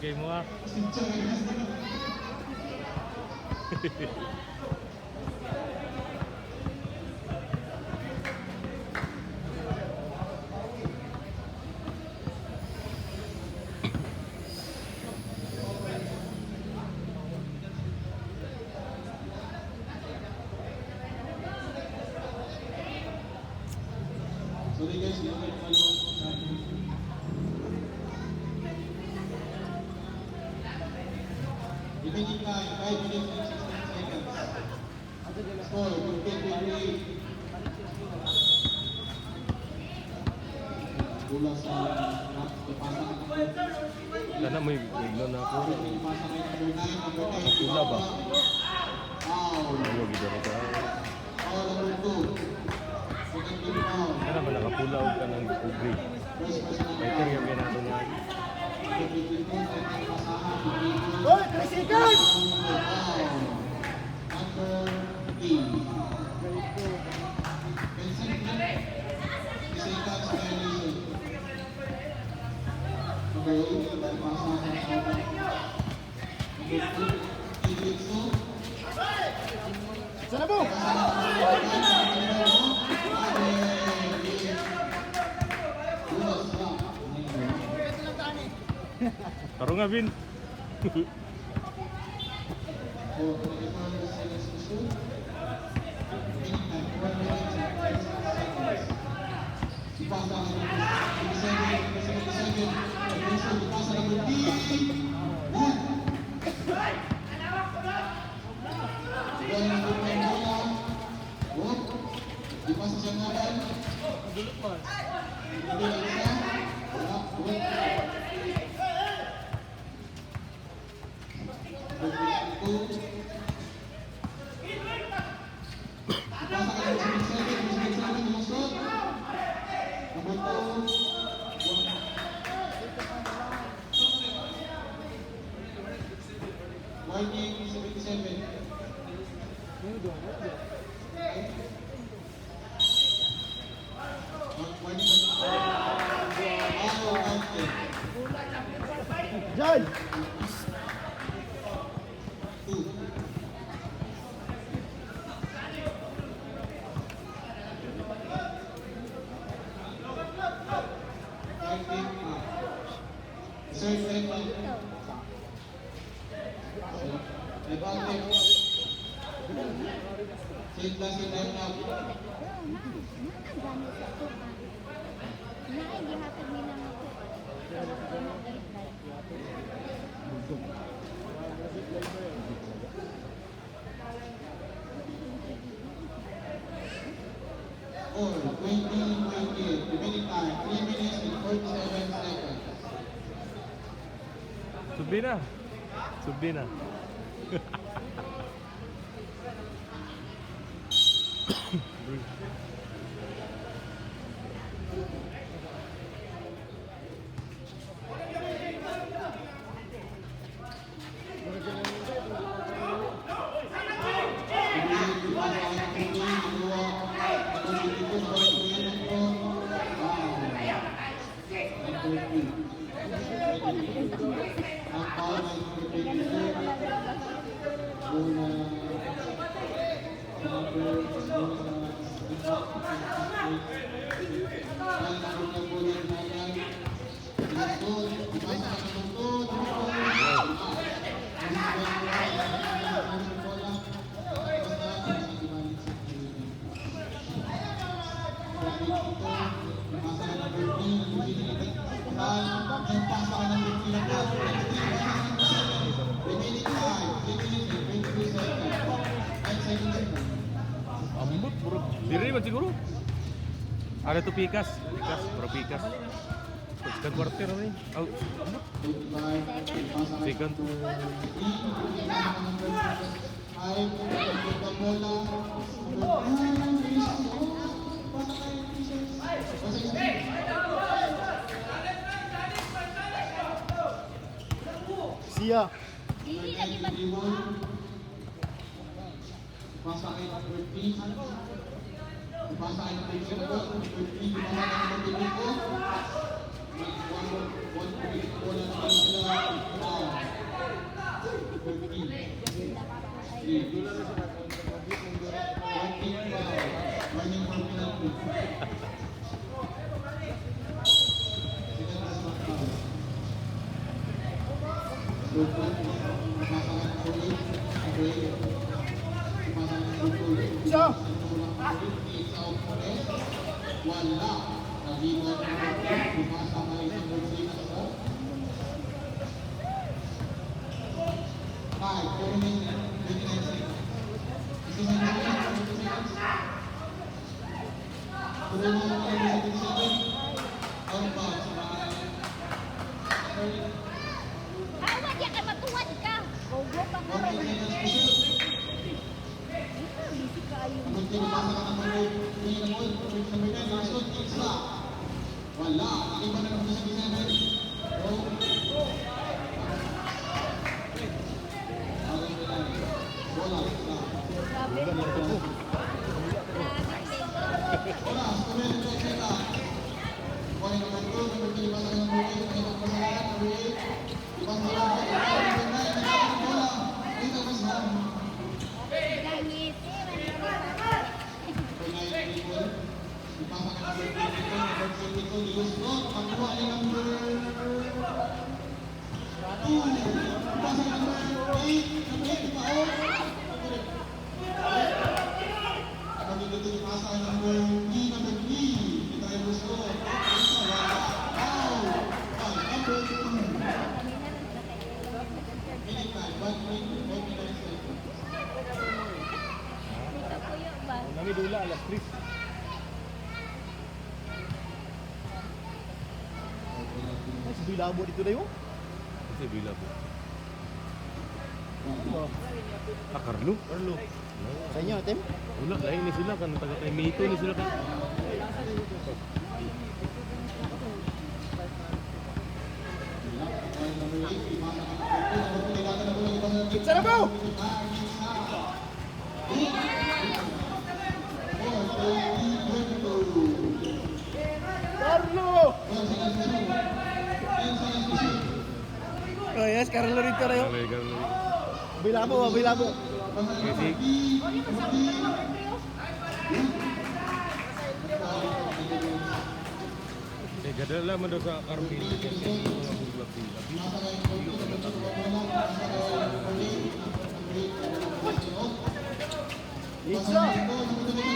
kay mo ah. Sorry guys, remaining time, 5 minutes and 16 seconds. Score, 15-28. Bola sa pasa Sana may biglo na ako. pasa kay number 9, Pula ba? Foul. Ano gidaro ka? Foul number 2. Second team foul. Kana ba nakapula og kanang ubri. First personal May foul. kaya ginado nga. Goal, 3 seconds! Number 3. Vincent, 3 seconds violation. Number 8, pasa sa number 2, Idritso. Sana po! Taro nga bin. Warning 77. Diyan! Or 20-28, remaining time 3 minutes and 47 seconds. Subli na. Subli na. Ambot bro. Diri man siguro. Ada tu pikas, bro pikas. Second quarter ni. Oh, ambot. Second tu. Siya! Pasangin ang 13. Pasangin ang 13 ko. 13, pasangin ang 13 ko. Isa. Wala. Naliwan bumasa na isang bulsina sa 5, 4 minutes, 29 seconds. Ito na yung 20 seconds. Tuloy mo na yung 20 seconds. Out bounds. Awat ya kay matuwad ka. Gogo pa ko. 1 minute seconds to shoot. Busy kayo. Kunti bumasa ka ng number 3 ng ball. Number 10, Larson, Iksa. Wala. Naliwan na ng 27. Go. Bola. Grabe. Oras, tumingin ko kita. Point number 2, number 3, basa ka ng number 8, nakita ko sa lahat, number 8. Ibasa lang sa number 9, nakita ko bola. Dito ko sa Gangit. number 9, Nicole. Ibasa ka number 3, Nicole, number 4, Nicole, Luz Rock. Pagkuha ni number 2. Ibasa ka number 8, number 8, ipao. Kami dito ibasa ka number 3, number 3. Kita yung Luz Rock. Wow! Number 2. Minute time, 1 minute, 49 seconds. Dito kuya ba? Nami dula alas 3. Ay, si Bilabo dito na yun. Kasi bila po. Carlo? Carlo. Sa inyo, Tim? Wala, lain ni sila kan taga kay Mito ni sila kan. Sa na po! Carlo! Oh yes, Carlo dito na yun. Alay Carlo. Bilabo, Bilabo. Kasi gadala man daw sa Carmel kasi mga bulag sila. Dilo ka na tatlo. Isa! Ikot nila din.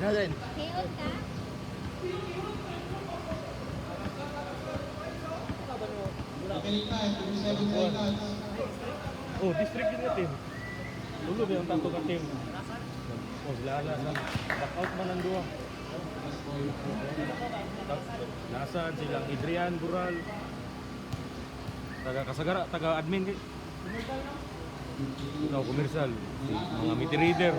Natin. Hiot ka? Minute time, 57 seconds. Oh, district din natin. Tulo ba yung tanto ka team? Oh, lala na. Back out man ang duwa. Nasaan silang Adrian Bural. Taga Kasagara, taga admin kay. No, komersal. Mga meter reader.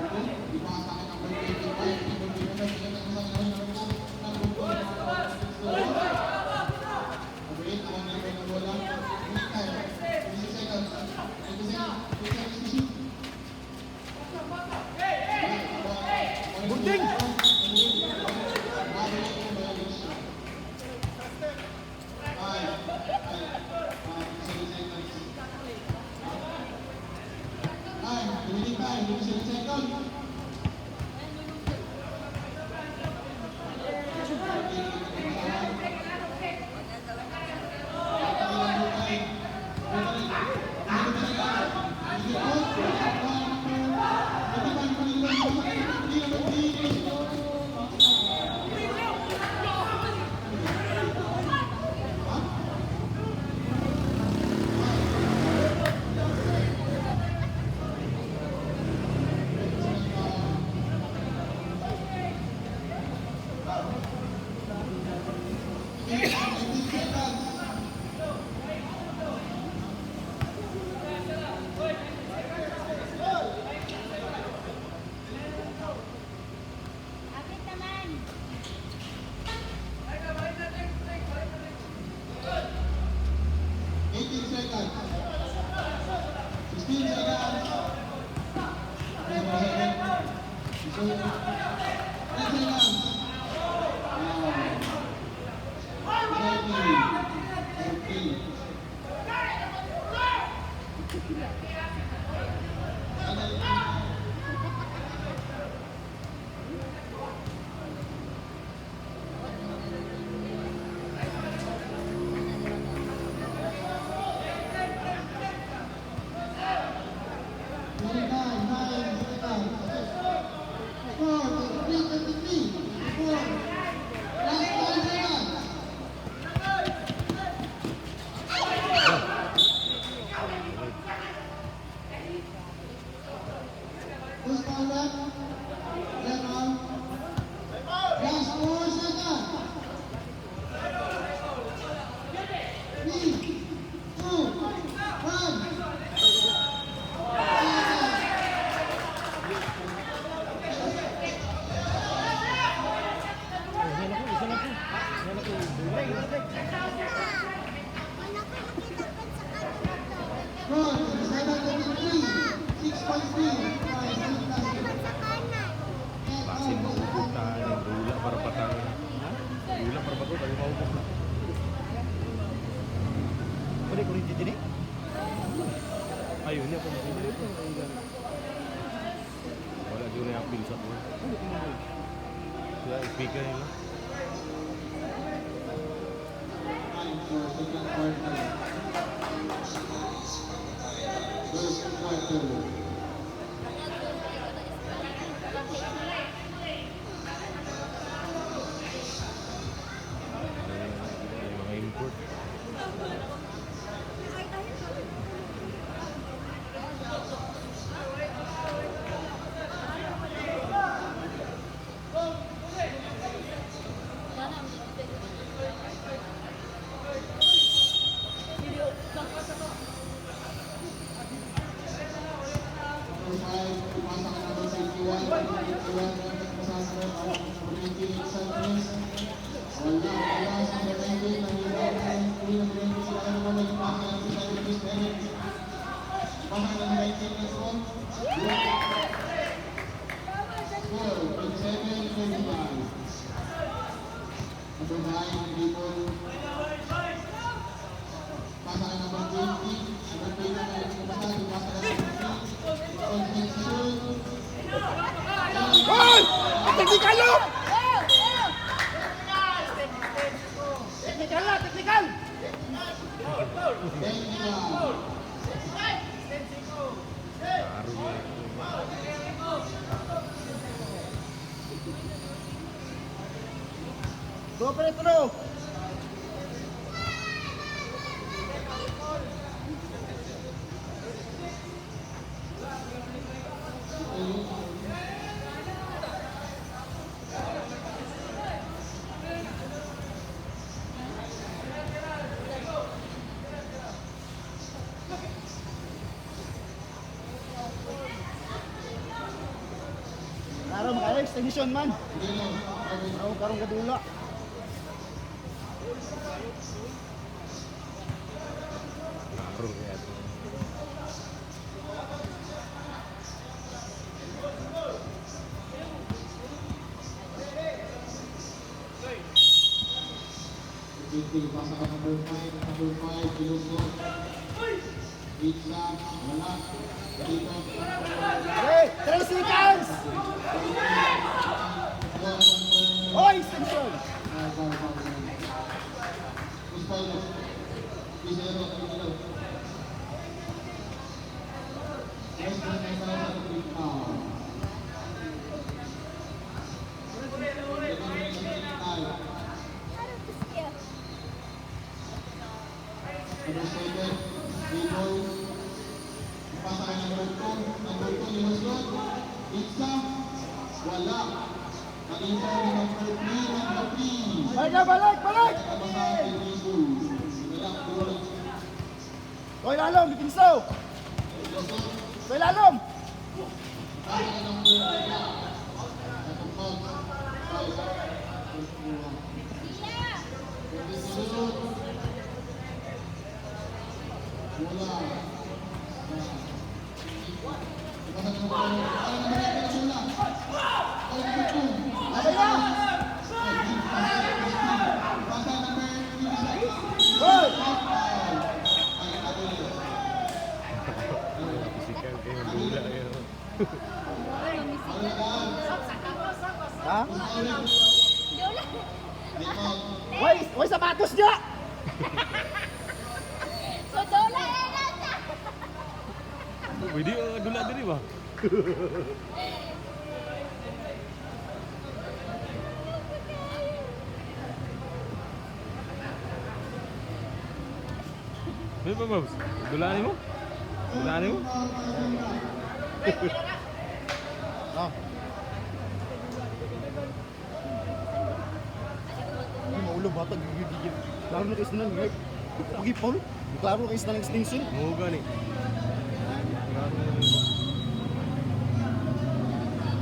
Bunting! Basin maubog na yung dula para patang. Dula para bago tayo maubog na. Pwede ko rin dito Ayun niya kung hindi ito. Wala din na yung appeal sa buwan. Kaya speaker nila. First quarter. Yung mga import. Hoy! Technical lo! Technical na, technical! Go Petro! Araw makaya extension man. Araw karong kadula. Naroon kaya ito. Pasangan number 5, Ilusog. Pizza, wala. Dito. Hey, 3 seconds! Hoy, extension! Wala. Nakita ni number 3 ng Happy. Balik! Kabasahan ni Jesus. Walang tulog. Hoy, lalom, bitinsaw! Hoy, lalom! Kaya number 3 na. Natupag. Pagkasunod. Wala. Kabasahan ni number 3. Wala. Ayun, dula yun. Ay, mamisigan. Ha? Dola. Hoy, sapatos niya! So, dola yan nasa. Pwede dula diri ba? May ba, Babs? Dulaan mo? Dulaan mo? Ah. Ay, maulo bata gigigil. Klaro na kayo sinan, Greg. Pagi Paul, klaro kayo sinan ng extinction. Muga ni.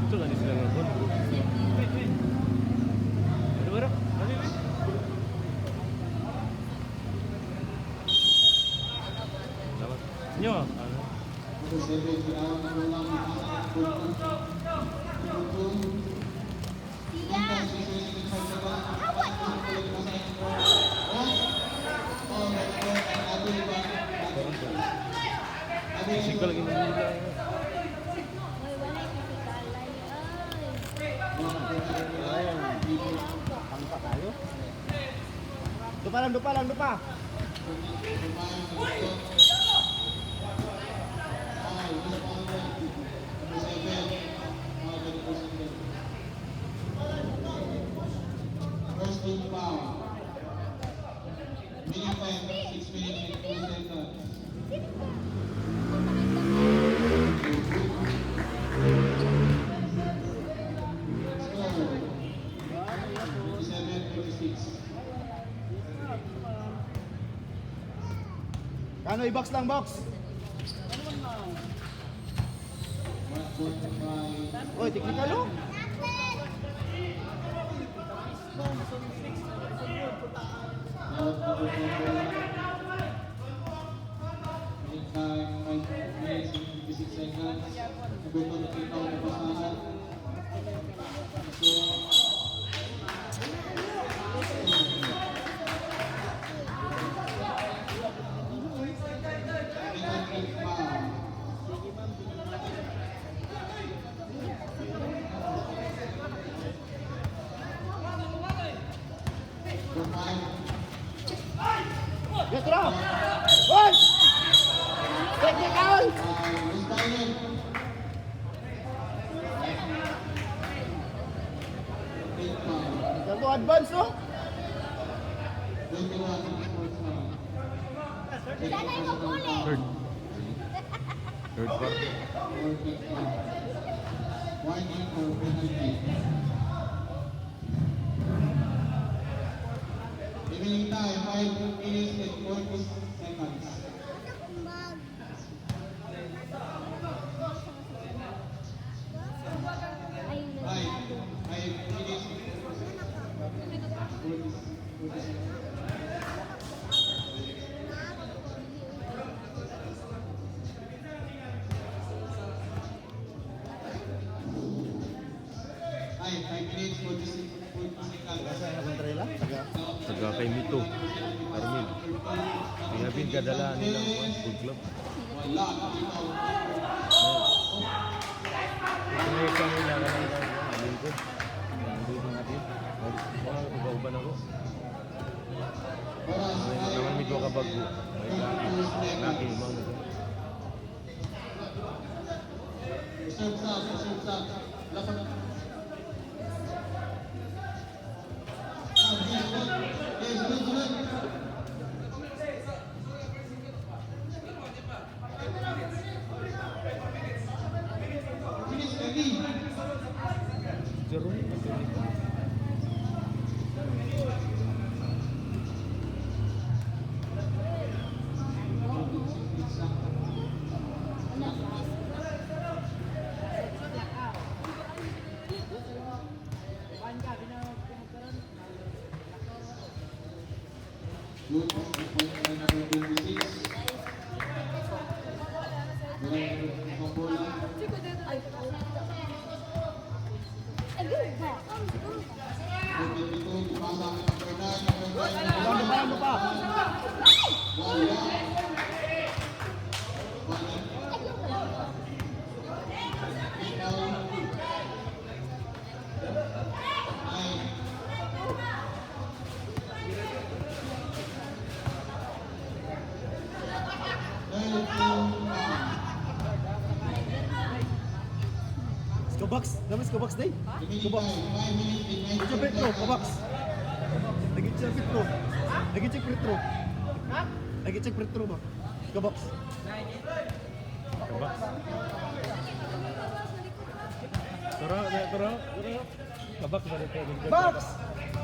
Ito na di sila nga bro. Ano ba? Ano ba? Salamat. Nyo. Ano? Siya. Awat ka. Physical lagi nila. Ay, wala yung pisikalay. Ay. Pangka tayo. Dupa lang, dupa. First team foul. Minimum time 6 minutes and 2 seconds. Score 57-56. Kano i-box lang, box. 145. Oy, technical oh. Get it up! One! Technical! Ito to advance, no? Sana yung maguli. Third quarter. Evening time 5 minutes and 40 seconds. Ayun na. 5 minutes and 40 seconds. Ay, 5 minutes 40 seconds. Sa kontrela? Taga kay Mito. Armin. Pinabin kadala nilang food club. Wala, ikaw. Pinayusan nila ka lang alin ko. Nandito natin. Mga uba-uban ako. Oras Naman medyo kabago. May laki ibang nito. Serve stop. Lapan. Finish ready. Jerome. Good. Point number 26. Ayun ba? Ano pa? Kabox. Namis kabox day. Remaining Kabox. time, 5 minutes and 19 Ito Petro, kabox. Nag-check Petro. Nag-check Petro. Nag-check Petro ba? Kabox. Kabak. Tara. Kabak ba dito? Box!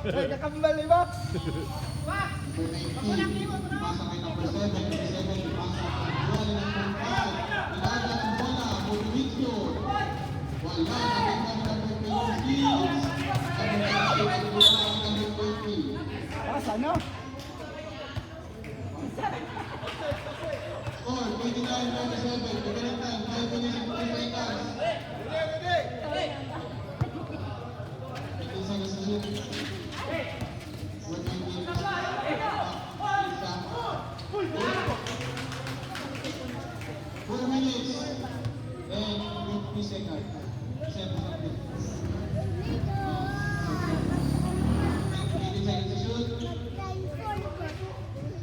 Ay, nakambali box! Number 19, pasa kay number 7, 27, pasa kay number 5, ilaga ng bola, Bodovicio. Wala, nakita ni number 26, number 20. Pasa na? Score, 29-27, beginning time, 5 minutes and 3 seconds. 15 seconds to shoot. 120. Isa. 4 minutes and 50 seconds. 7 seconds. 18 seconds to shoot.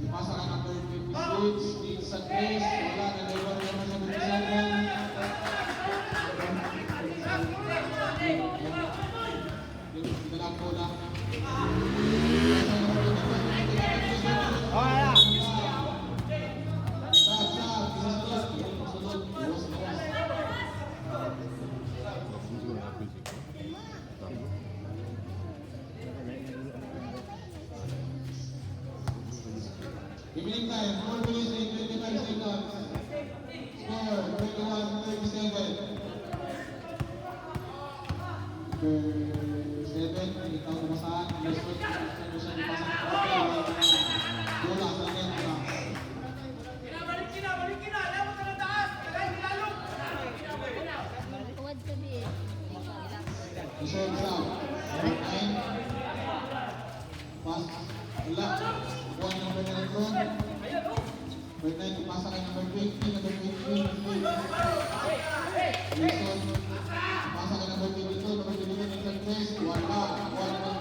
Pasa ka number 56, lead sa 3, wala na level naman sa 27. Dalang bola. Okay na. Evening time, 4 minutes and 25 seconds. Score, 21-37. Number 7, ikaw namasahan. Number 6, number 7, pasang bola sa net. Tuwad kami eh. Reserve out. Number 9. Pass. Wala. One number na ito. Number 9, pasa kay number 20. Number 20. Wilson. Pasa kay number 22. Number 22. Number 3. Wala. Wala.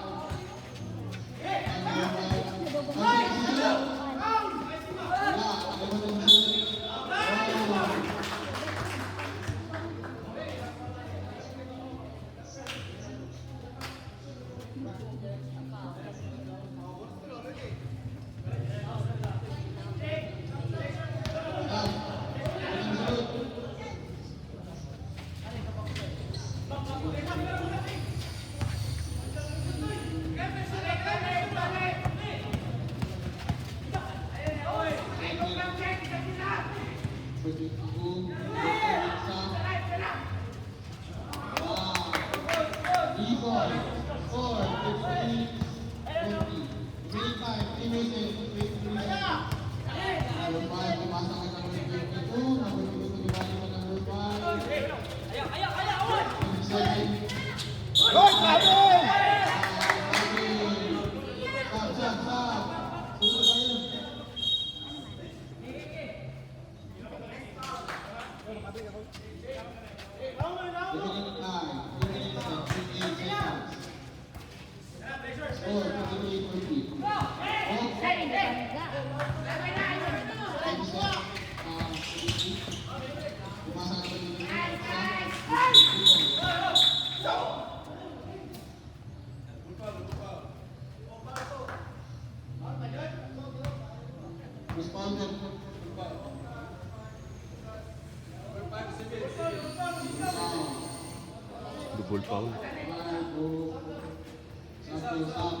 Hoy, Pablo! Responded. Double foul. Stop.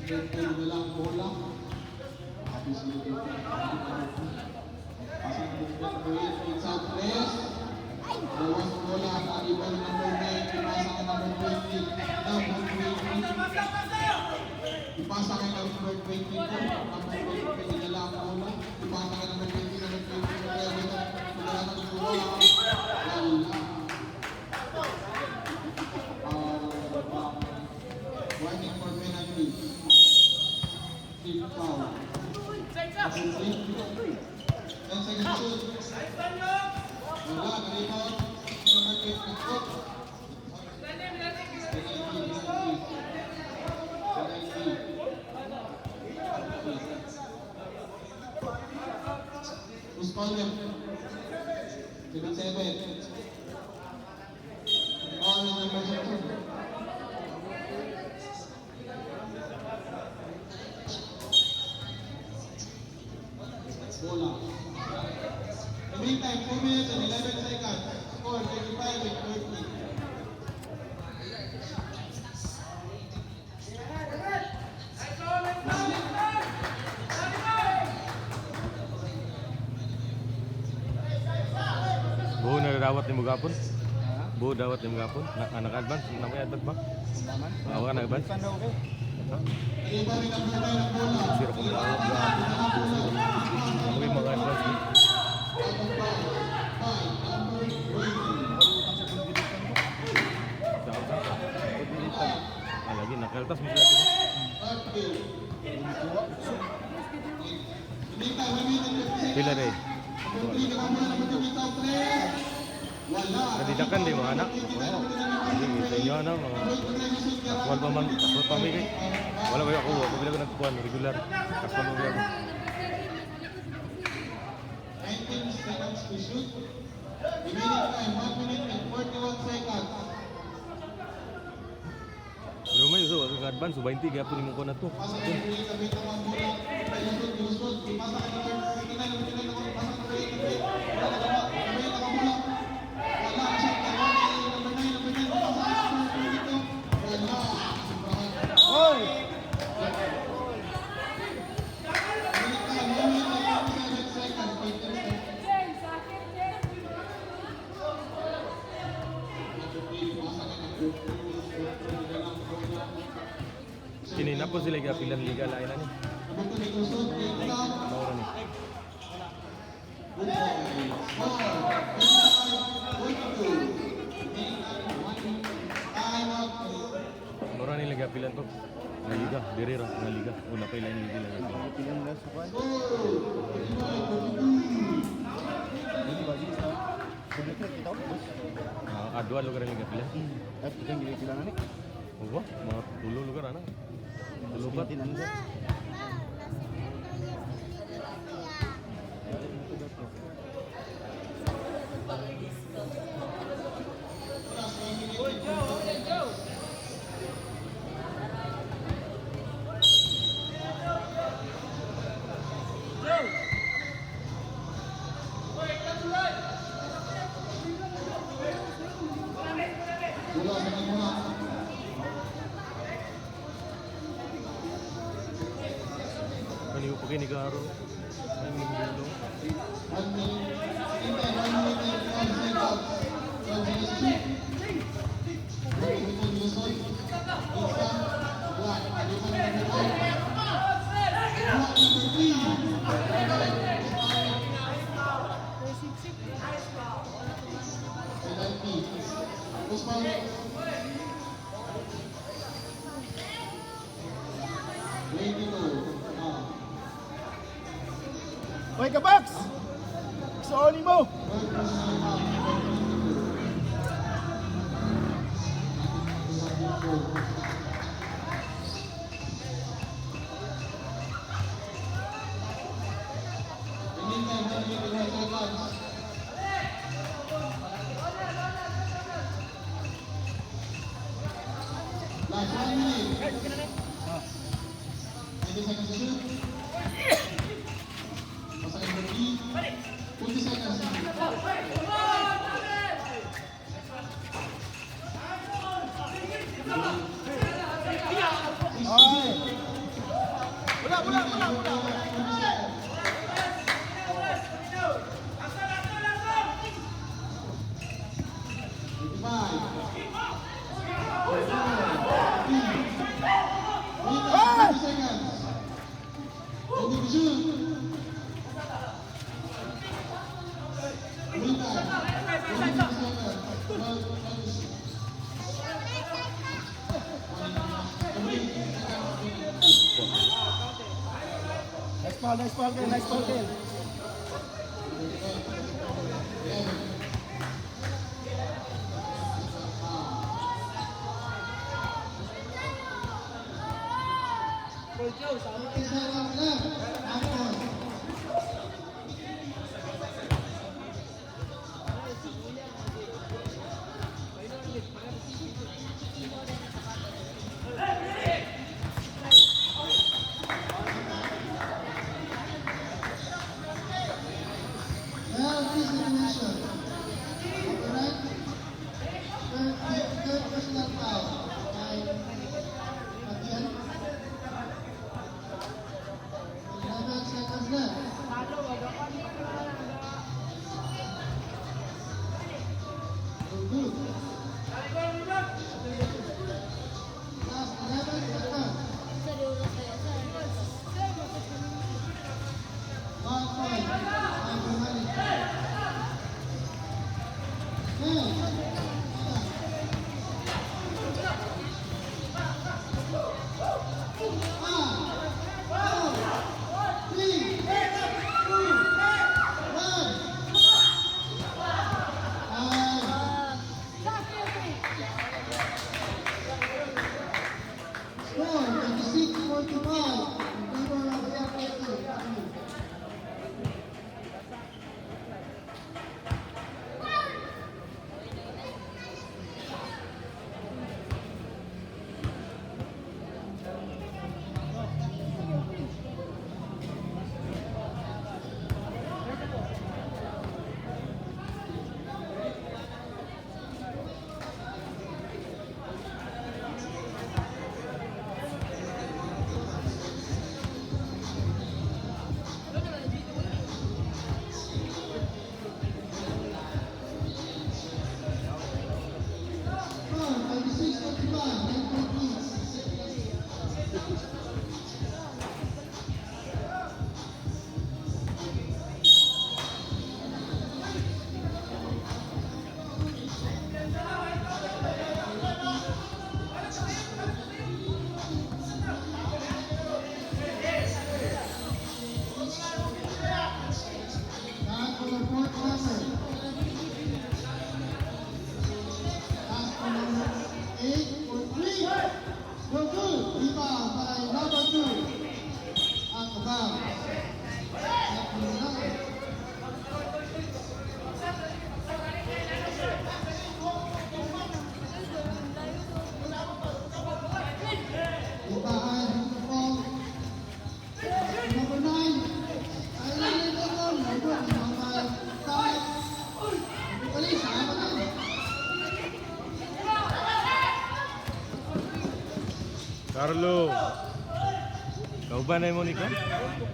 Ito na lang bola. Habis itu. Pasang bukan duit inside press. Bawas bola kali ball number 9 dipasang ke number 20. Number 20. Dipasang ke number 22. Number 20 na lang bola. Dipasang ke number 20. Number 20. Pagkakatan ng bola. Wala. Warning for penalty. Team foul. 10 seconds shoot. Wala, nalipot. Number 8 na shoot. Penalty. dawat ni mo gapon. Bu dawat ni mo gapon. Naka-advance, namay advance ba? Awa ka nag-advance. Sira ko na gapon. Namay mga advance. Lagi nakaltas mo sila ito. Pila rin. Kadidakan din mga anak. Hindi sa inyo anak. Kaswal pa man. Kaswal pa may. Wala ba ako. Ako bilang ko nagpuan. Regular. Kaswal mo bilang. 19 seconds to shoot. Remaining time 1 minute and 41 seconds. Pero may uso. Ang advance. 20. Kaya po mo ko na to. Kini na po sila gapilan liga lain na ni. Maura ni. Maura ni liga pilan to. Na liga, dirira na liga. Una pa ilain liga lang. Pilang na sa kwan. Adwa lugar liga pilan. At ilang gili pilang na ni. Oh, mga tulo lugar ana. Tulo ba? Tinanda. Ano yung pagkini karo? Ay, minulo. Hoy Kabax! Sa mo! Last 1 minute. 20 seconds to shoot. Pasangan berhenti. 20 seconds. Nice ball, nice ball, Kel. good. Last 11 seconds. 1 point. Time remaining. 10. Score 26-45 in favor of FAC. Score 26-45, FAC. Last for the fourth quarter. Last for number 8 for 3. No good. Rebound by number 2. Out of bounds. Second number. Behind the ball. Number 9. Island Legon. Number 5. Balik sama na. Carlo. Kau ba na mo ni ka?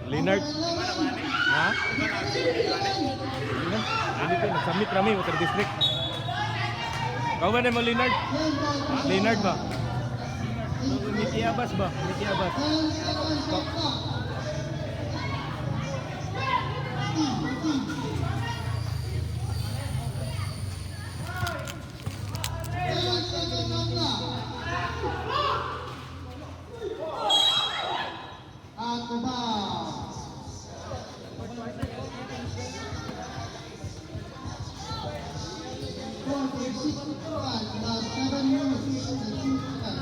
Leonard? Ha? Hindi ko nag-submit rami water district. Kau ba na mo Leonard? Leonard ba? Mickey Abbas ba? Mickey Abbas. 10 seconds on clock. Steve. 10 seconds on clock. Out of bounds. Score 26-45, last 7 minutes and 2 seconds.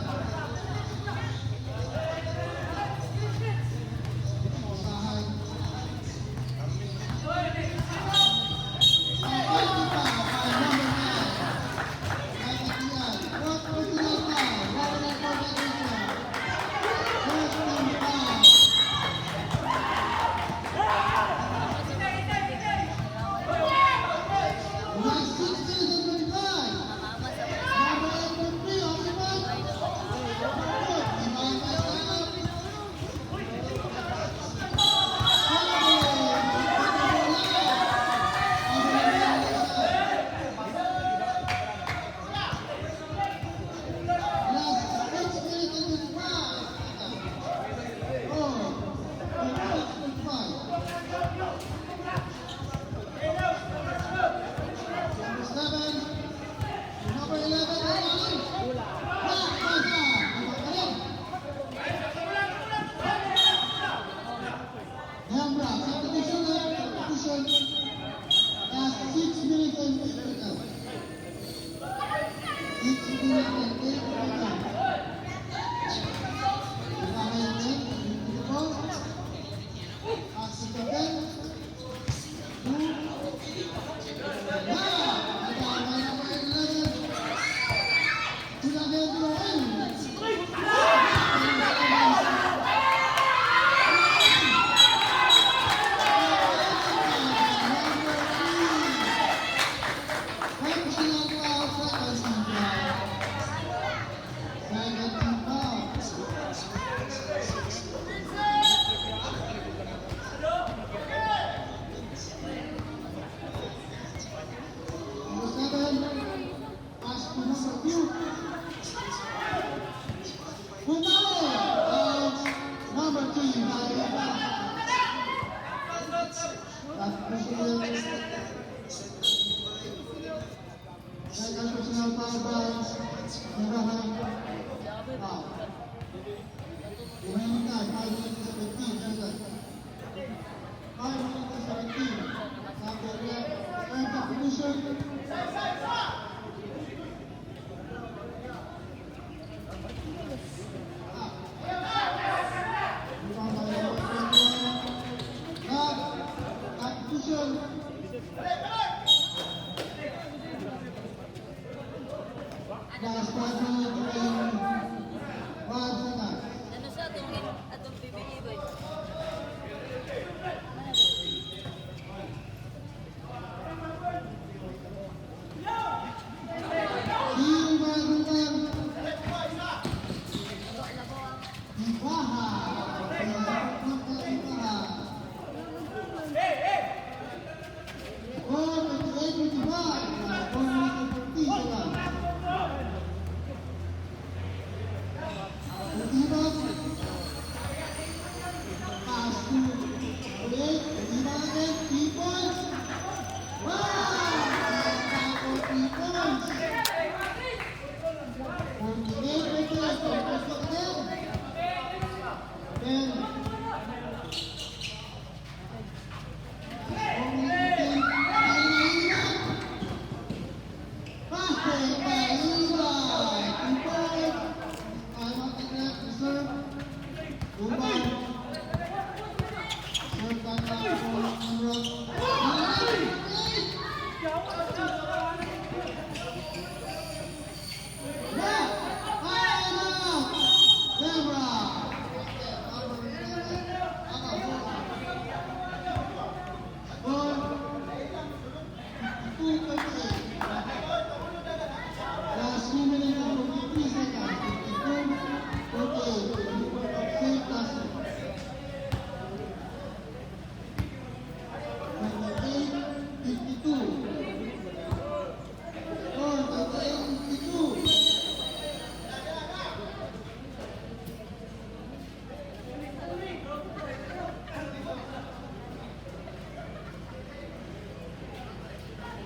Behind. advance. Narahan. Remaining time, 5 minutes and 15 seconds. 5 minutes and 17. Number 11, third definition. Last 5 minutes and 5 seconds. Ano sa atong bibili boy?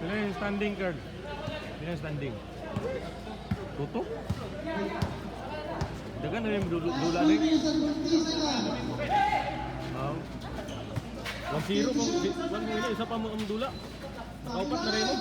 Pila yung standing card? Pila yung standing? Tutok? Dagan na yung dula na yun. 1-0 kung 1-0 isa pa mo ang dula. Nakaupat na rin mo.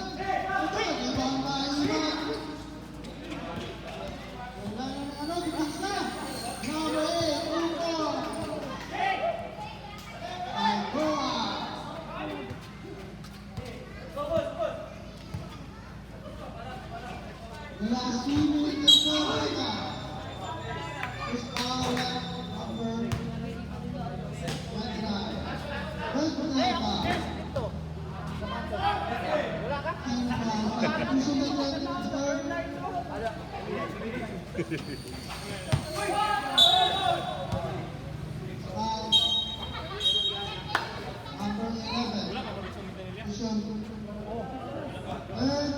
Last 2 minutes and 4 seconds. Is foul number 29. First foul. Team foul. Puso na dyan, Mr. Foul. Number 11. Puso. Third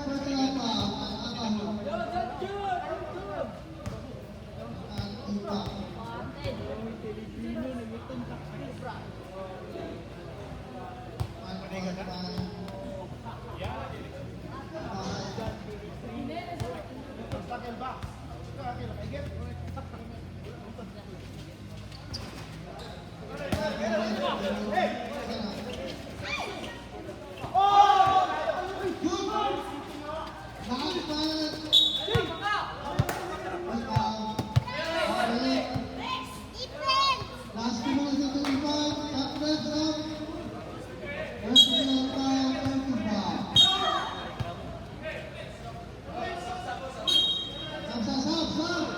personal foul.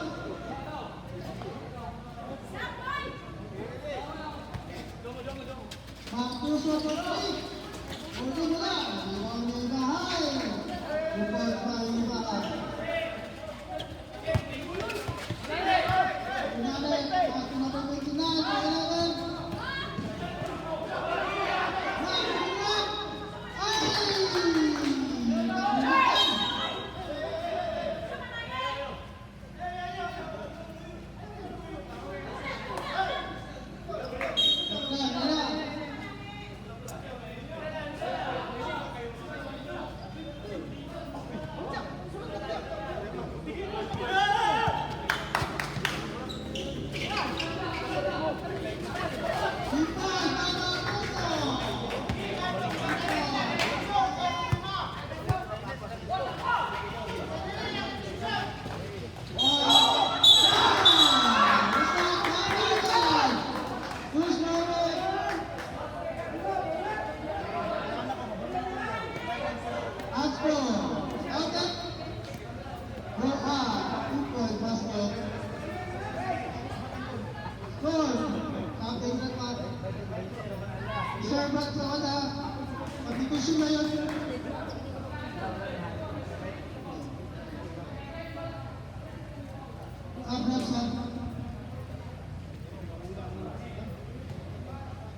Abrahamson.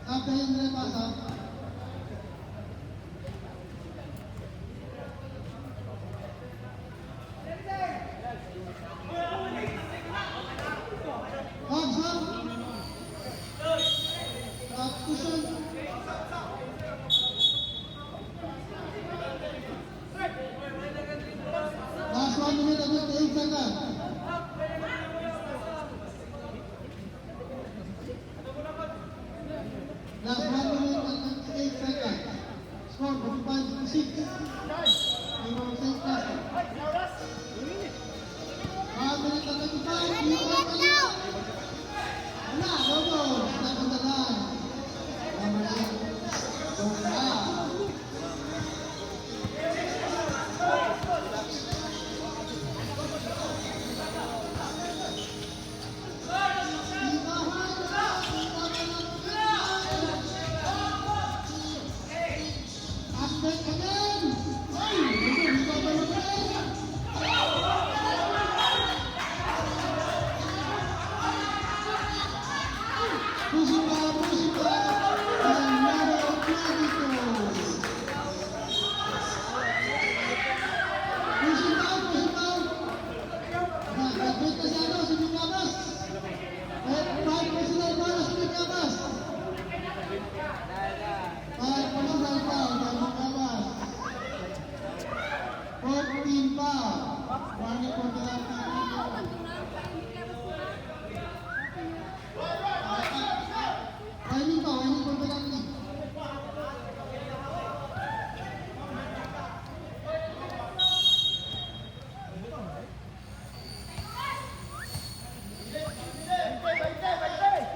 Abraham repasa. Hobson. Cushion. Last 1 minute and 58 seconds. Last 1 minute and 58 seconds. Score 45-6. Euro St. Classic. 1 minute and 25. Euro Kalina. Wala, Lobo. Second the line. Number 8. Dora.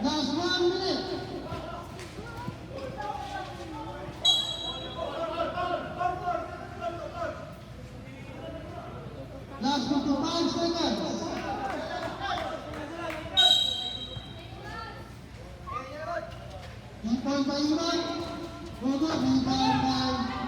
Last 1 minute. Last 55 seconds. Rebound by Iman. Bogo, rebound by Iman.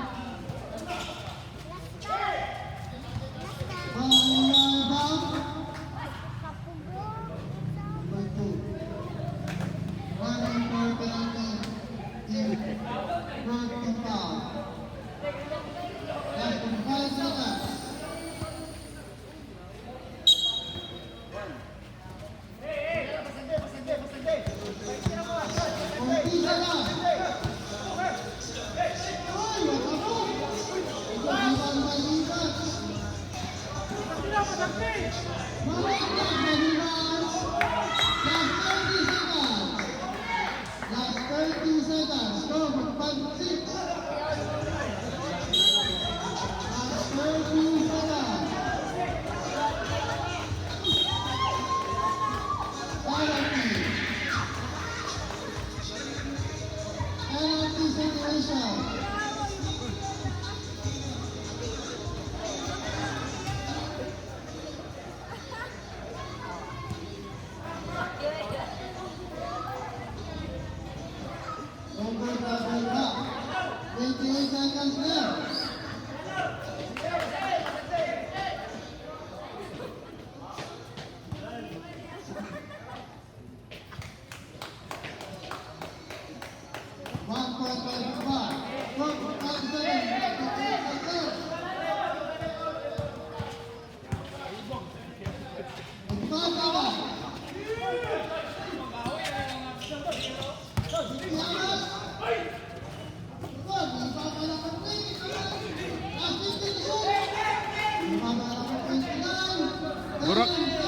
Last 30 seconds. Go, 5-6. Last 30 seconds. Penalty situation. Over the back. 28 seconds left. One point by five. 4.5 seconds. Buruk.